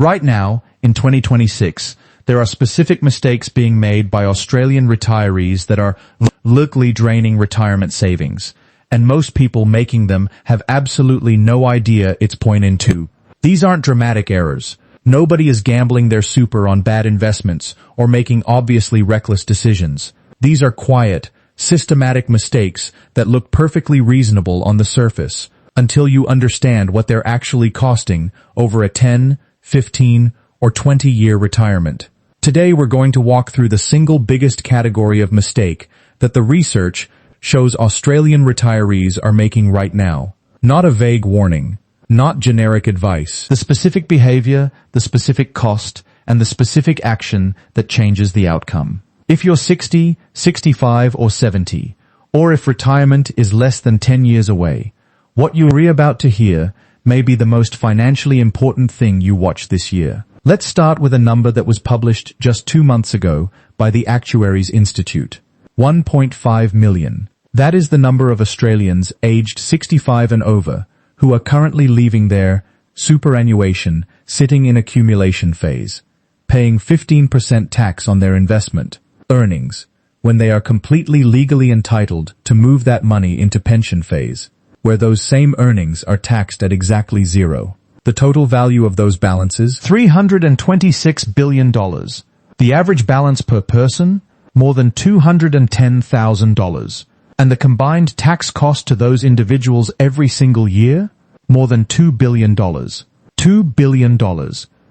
Right now, in 2026, there are specific mistakes being made by Australian retirees that are literally draining retirement savings, and most people making them have absolutely no idea it's pointing to. These aren't dramatic errors. Nobody is gambling their super on bad investments or making obviously reckless decisions. These are quiet, systematic mistakes that look perfectly reasonable on the surface until you understand what they're actually costing over a 10, 15, or 20-year retirement. Today we're going to walk through the single biggest category of mistake that the research shows Australian retirees are making right now. Not a vague warning, not generic advice. The specific behavior, the specific cost, and the specific action that changes the outcome. If you're 60, 65, or 70, or if retirement is less than 10 years away, what you're about to hear may be the most financially important thing you watch this year. Let's start with a number that was published just 2 months ago by the Actuaries Institute. 1.5 million. That is the number of Australians aged 65 and over who are currently leaving their superannuation sitting in accumulation phase, paying 15% tax on their investment earnings when they are completely legally entitled to move that money into pension phase, where those same earnings are taxed at exactly zero. The total value of those balances, $326 billion. The average balance per person, more than $210,000. And the combined tax cost to those individuals every single year, more than $2 billion. $2 billion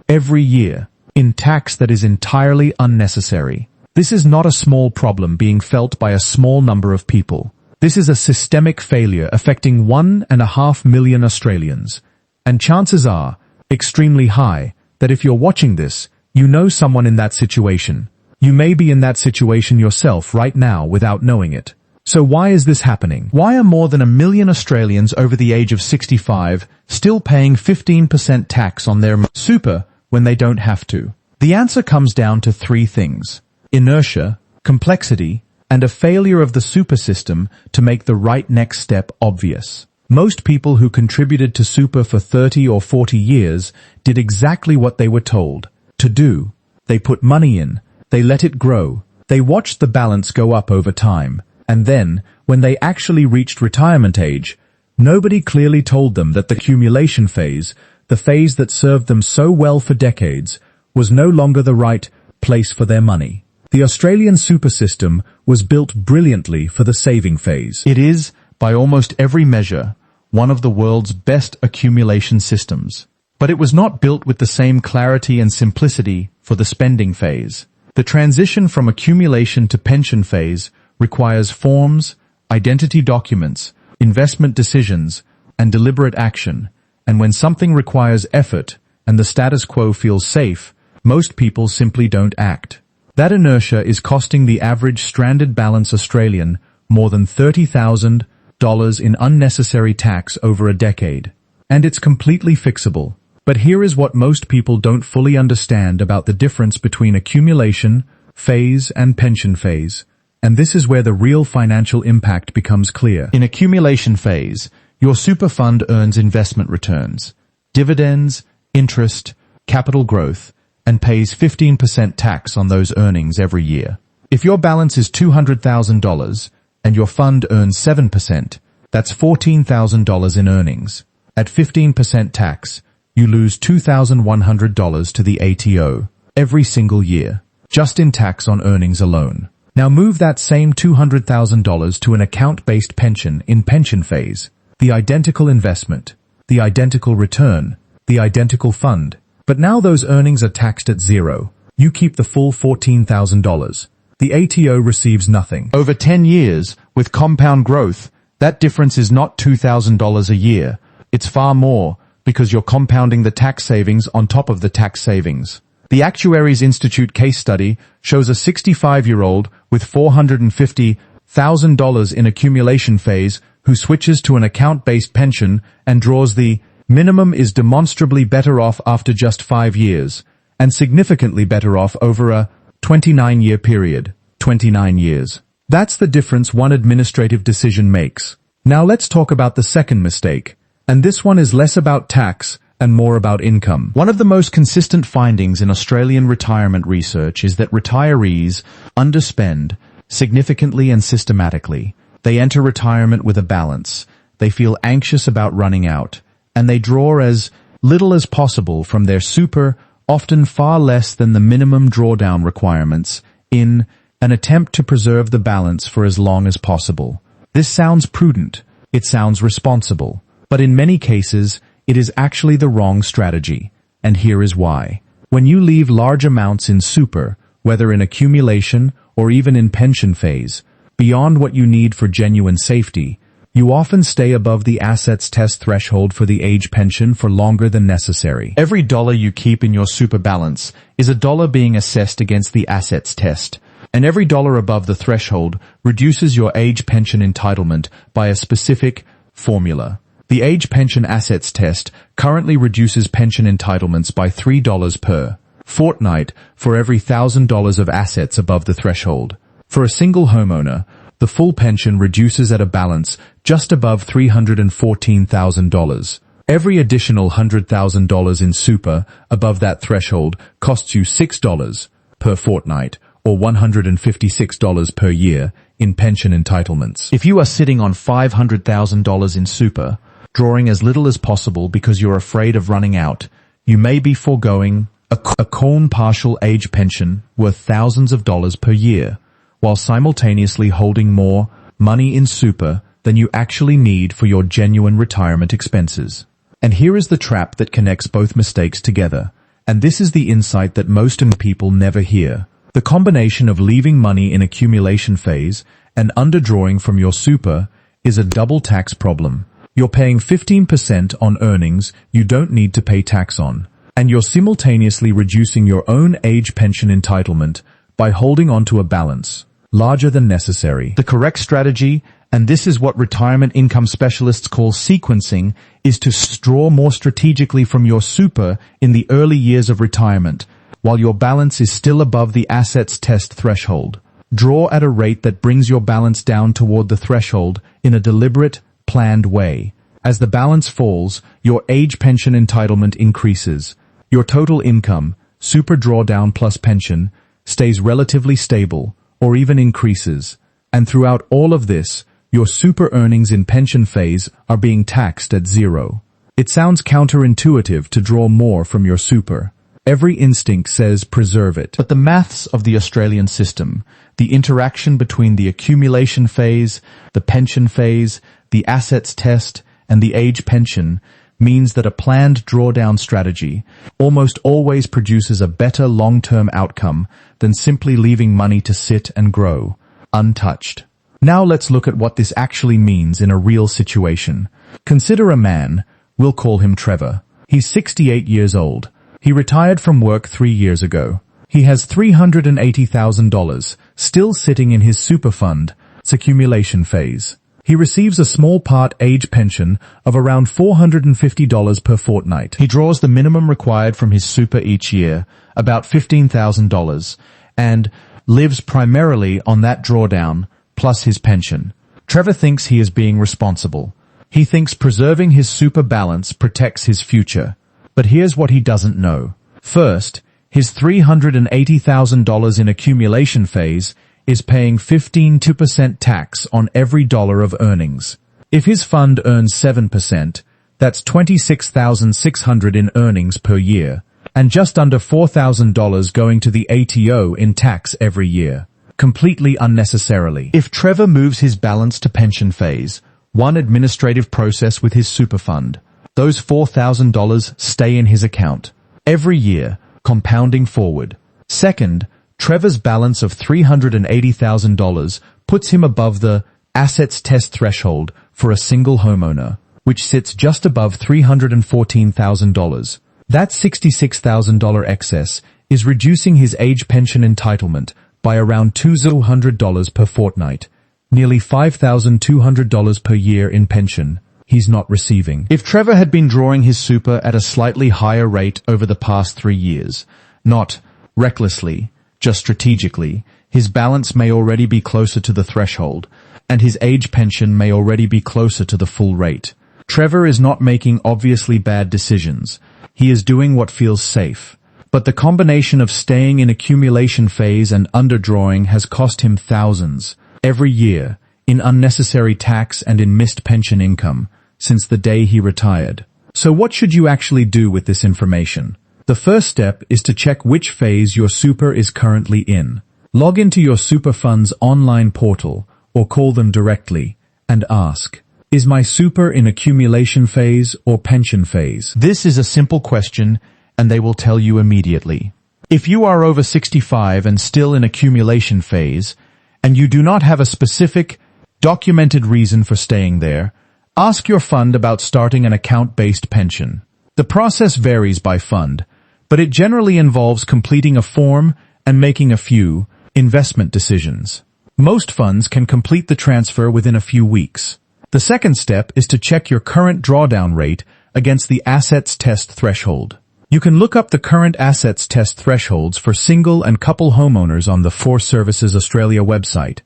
every year in tax that is entirely unnecessary. This is not a small problem being felt by a small number of people. This is a systemic failure affecting 1.5 million Australians. And chances are extremely high that if you're watching this, you know someone in that situation. You may be in that situation yourself right now without knowing it. So why is this happening? Why are more than 1 million Australians over the age of 65 still paying 15% tax on their super when they don't have to? The answer comes down to 3 things: inertia, complexity, and a failure of the super system to make the right next step obvious. Most people who contributed to super for 30 or 40 years did exactly what they were told to do. They put money in, they let it grow, they watched the balance go up over time, and then, when they actually reached retirement age, nobody clearly told them that the accumulation phase, the phase that served them so well for decades, was no longer the right place for their money. The Australian super system was built brilliantly for the saving phase. It is, by almost every measure, one of the world's best accumulation systems. But it was not built with the same clarity and simplicity for the spending phase. The transition from accumulation to pension phase requires forms, identity documents, investment decisions, and deliberate action. And when something requires effort and the status quo feels safe, most people simply don't act. That inertia is costing the average stranded balance Australian more than $30,000 in unnecessary tax over a decade. And it's completely fixable. But here is what most people don't fully understand about the difference between accumulation phase and pension phase. And this is where the real financial impact becomes clear. In accumulation phase, your super fund earns investment returns, dividends, interest, capital growth, and pays 15% tax on those earnings every year. If your balance is $200,000 and your fund earns 7%, that's $14,000 in earnings. At 15% tax, you lose $2,100 to the ATO every single year, just in tax on earnings alone. Now move that same $200,000 to an account-based pension in pension phase. The identical investment, the identical return, the identical fund. But now those earnings are taxed at zero. You keep the full $14,000. The ATO receives nothing. Over 10 years, with compound growth, that difference is not $2,000 a year. It's far more, because you're compounding the tax savings on top of the tax savings. The Actuaries Institute case study shows a 65-year-old with $450,000 in accumulation phase who switches to an account-based pension and draws the minimum is demonstrably better off after just 5 years, and significantly better off over a 29-year period. 29 years. That's the difference one administrative decision makes. Now let's talk about the second mistake. And this one is less about tax and more about income. One of the most consistent findings in Australian retirement research is that retirees underspend significantly and systematically. They enter retirement with a balance. They feel anxious about running out, and they draw as little as possible from their super, often far less than the minimum drawdown requirements, in an attempt to preserve the balance for as long as possible. This sounds prudent. It sounds responsible. But in many cases, it is actually the wrong strategy. And here is why. When you leave large amounts in super, whether in accumulation or even in pension phase, beyond what you need for genuine safety, you often stay above the assets test threshold for the age pension for longer than necessary. Every dollar you keep in your super balance is a dollar being assessed against the assets test, and every dollar above the threshold reduces your age pension entitlement by a specific formula. The age pension assets test currently reduces pension entitlements by $3 per fortnight for every $1,000 of assets above the threshold. For a single homeowner, the full pension reduces at a balance just above $314,000. Every additional $100,000 in super above that threshold costs you $6 per fortnight, or $156 per year in pension entitlements. If you are sitting on $500,000 in super, drawing as little as possible because you're afraid of running out, you may be foregoing a corn partial age pension worth thousands of dollars per year, while simultaneously holding more money in super than you actually need for your genuine retirement expenses. And here is the trap that connects both mistakes together, and this is the insight that most people never hear. The combination of leaving money in accumulation phase and underdrawing from your super is a double tax problem. You're paying 15% on earnings you don't need to pay tax on, and you're simultaneously reducing your own age pension entitlement by holding onto a balance larger than necessary. The correct strategy, and this is what retirement income specialists call sequencing, is to draw more strategically from your super in the early years of retirement, while your balance is still above the assets test threshold. Draw at a rate that brings your balance down toward the threshold in a deliberate, planned way. As the balance falls, your age pension entitlement increases. Your total income, super drawdown plus pension, stays relatively stable, or even increases. And throughout all of this, your super earnings in pension phase are being taxed at zero. It sounds counterintuitive to draw more from your super. Every instinct says preserve it. But the maths of the Australian system, the interaction between the accumulation phase, the pension phase, the assets test, and the age pension, means that a planned drawdown strategy almost always produces a better long-term outcome than simply leaving money to sit and grow, untouched. Now let's look at what this actually means in a real situation. Consider a man, we'll call him Trevor. He's 68 years old. He retired from work 3 years ago. He has $380,000 still sitting in his super fund, its accumulation phase. He receives a small part age pension of around $450 per fortnight. He draws the minimum required from his super each year, about $15,000, and lives primarily on that drawdown plus his pension. Trevor thinks he is being responsible. He thinks preserving his super balance protects his future. But here's what he doesn't know. First, his $380,000 in accumulation phase is paying 15% tax on every dollar of earnings. If his fund earns 7%, that's $26,600 in earnings per year, and just under $4,000 going to the ATO in tax every year, completely unnecessarily. If Trevor moves his balance to pension phase, one administrative process with his super fund, those $4,000 stay in his account every year, compounding forward. Second, Trevor's balance of $380,000 puts him above the assets test threshold for a single homeowner, which sits just above $314,000. That $66,000 excess is reducing his age pension entitlement by around $200 per fortnight, nearly $5,200 per year in pension he's not receiving. If Trevor had been drawing his super at a slightly higher rate over the past 3 years, not recklessly, just strategically, his balance may already be closer to the threshold, and his age pension may already be closer to the full rate. Trevor is not making obviously bad decisions. he is doing what feels safe. But the combination of staying in accumulation phase and underdrawing has cost him thousands every year in unnecessary tax and in missed pension income since the day he retired. So what should you actually do with this information? The first step is to check which phase your super is currently in. Log into your super fund's online portal or call them directly and ask, is my super in accumulation phase or pension phase? This is a simple question and they will tell you immediately. If you are over 65 and still in accumulation phase, and you do not have a specific, documented reason for staying there, ask your fund about starting an account-based pension. The process varies by fund, but it generally involves completing a form and making a few investment decisions. Most funds can complete the transfer within a few weeks. The second step is to check your current drawdown rate against the assets test threshold. You can look up the current assets test thresholds for single and couple homeowners on the For Services Australia website.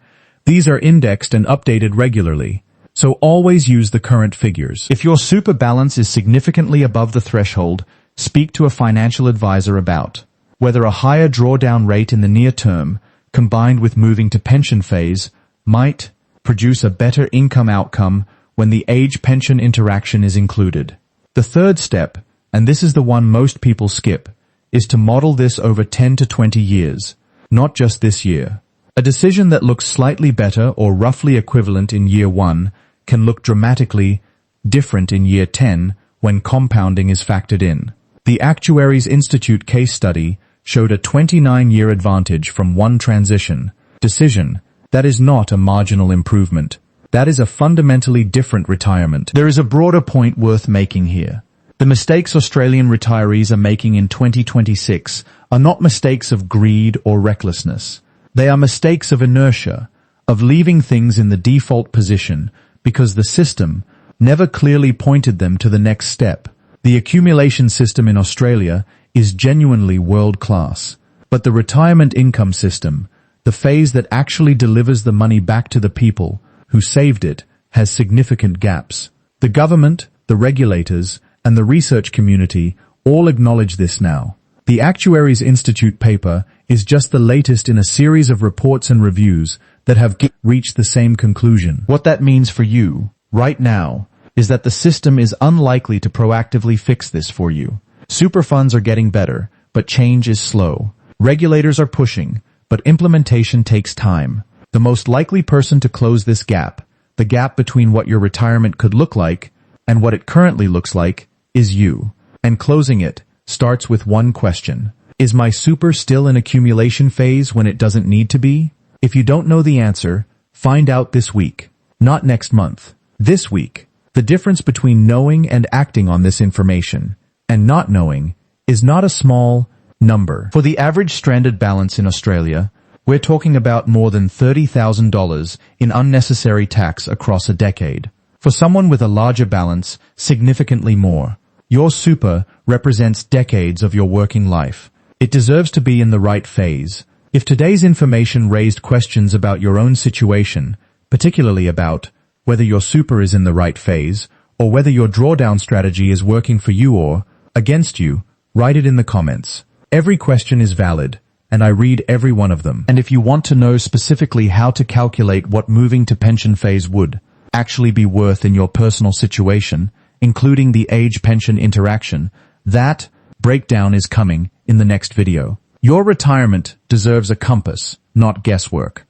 These are indexed and updated regularly, so always use the current figures. If your super balance is significantly above the threshold, speak to a financial advisor about whether a higher drawdown rate in the near term, combined with moving to pension phase, might produce a better income outcome when the age pension interaction is included. The third step, and this is the one most people skip, is to model this over 10 to 20 years, not just this year. A decision that looks slightly better or roughly equivalent in year 1 can look dramatically different in year 10 when compounding is factored in. The Actuaries Institute case study showed a 29-year advantage from one transition decision. That is not a marginal improvement. That is a fundamentally different retirement. There is a broader point worth making here. The mistakes Australian retirees are making in 2026 are not mistakes of greed or recklessness. They are mistakes of inertia, of leaving things in the default position because the system never clearly pointed them to the next step. The accumulation system in Australia is genuinely world-class, but the retirement income system, the phase that actually delivers the money back to the people who saved it, has significant gaps. The government, the regulators, and the research community all acknowledge this now. The Actuaries Institute paper is just the latest in a series of reports and reviews that have reached the same conclusion. What that means for you, right now, is that the system is unlikely to proactively fix this for you. Super funds are getting better, but change is slow. Regulators are pushing, but implementation takes time. The most likely person to close this gap, the gap between what your retirement could look like and what it currently looks like, is you. And closing it starts with one question. Is my super still in accumulation phase when it doesn't need to be? If you don't know the answer, find out this week. Not next month. This week. The difference between knowing and acting on this information and not knowing is not a small number. For the average stranded balance in Australia, we're talking about more than $30,000 in unnecessary tax across a decade. For someone with a larger balance, significantly more. Your super represents decades of your working life. It deserves to be in the right phase. If today's information raised questions about your own situation, particularly about whether your super is in the right phase, or whether your drawdown strategy is working for you or against you, write it in the comments. Every question is valid, and I read every one of them. And if you want to know specifically how to calculate what moving to pension phase would actually be worth in your personal situation, including the age pension interaction, that breakdown is coming in the next video. Your retirement deserves a compass, not guesswork.